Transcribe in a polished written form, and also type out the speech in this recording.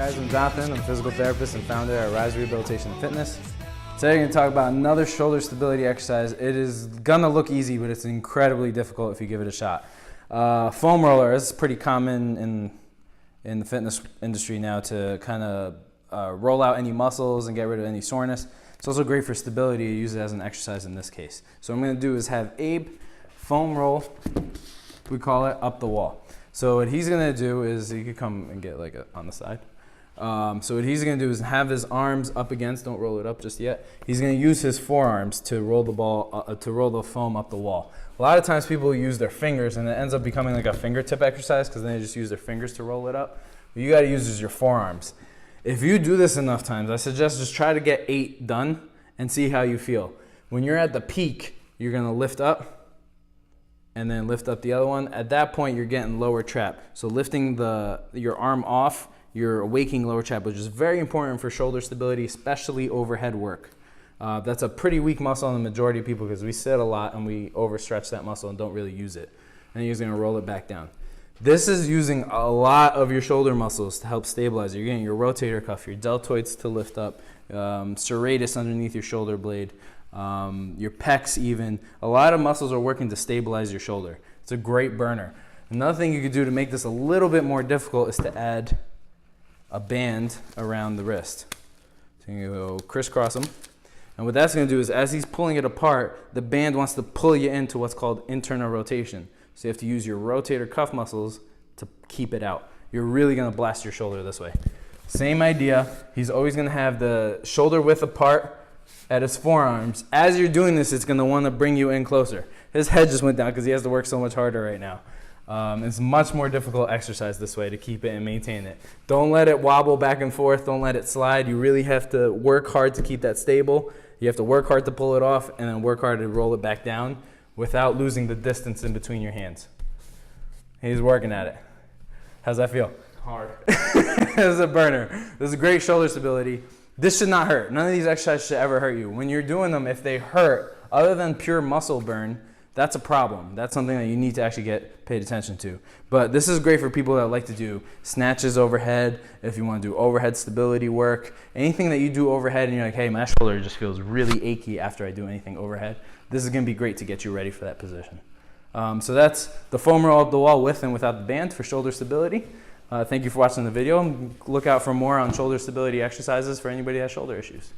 guys, I'm Jonathan. I'm a physical therapist and founder at Rise Rehabilitation and Fitness. Today we're going to talk about another shoulder stability exercise. It is going to look easy, but it's incredibly difficult if you give it a shot. Foam roller is pretty common in the fitness industry now to kind of roll out any muscles and get rid of any soreness. It's also great for stability to use it as an exercise in this case. So what I'm going to do is have Abe foam roll, we call it, up the wall. So what he's going to do is, he could come and get like on the side. So what he's going to do is have his arms up against, don't roll it up just yet. He's going to use his forearms to roll the ball, to roll the foam up the wall. A lot of times people use their fingers and it ends up becoming like a fingertip exercise because then they just use their fingers to roll it up. What you got to use is your forearms. If you do this enough times, I suggest just try to get 8 done and see how you feel. When you're at the peak, you're going to lift up and then lift up the other one. At that point, you're getting lower trap. So lifting your arm off, you're awakening lower trap, which is very important for shoulder stability, especially overhead work. That's a pretty weak muscle in the majority of people because we sit a lot and we overstretch that muscle and don't really use it. And you're just going to roll it back down. This is using a lot of your shoulder muscles to help stabilize. You're getting your rotator cuff, your deltoids to lift up, serratus underneath your shoulder blade, your pecs even. A lot of muscles are working to stabilize your shoulder. It's a great burner. Another thing you could do to make this a little bit more difficult is to add a band around the wrist. So you go crisscross them. And what that's going to do is as he's pulling it apart, the band wants to pull you into what's called internal rotation. So you have to use your rotator cuff muscles to keep it out. You're really going to blast your shoulder this way. Same idea. He's always going to have the shoulder width apart at his forearms. As you're doing this, it's going to want to bring you in closer. His head just went down because he has to work so much harder right now. It's much more difficult exercise this way to keep it and maintain it. Don't let it wobble back and forth. Don't let it slide. You really have to work hard to keep that stable. You have to work hard to pull it off and then work hard to roll it back down without losing the distance in between your hands. He's working at it. How's that feel? Hard. This is a burner. This is great shoulder stability. This should not hurt. None of these exercises should ever hurt you. When you're doing them, if they hurt, other than pure muscle burn, that's a problem. That's something that you need to actually get paid attention to. But this is great for people that like to do snatches overhead, if you want to do overhead stability work, anything that you do overhead and you're like, hey, my shoulder just feels really achy after I do anything overhead. This is going to be great to get you ready for that position. So that's the foam roll up the wall with and without the band for shoulder stability. Thank you for watching the video. Look out for more on shoulder stability exercises for anybody that has shoulder issues.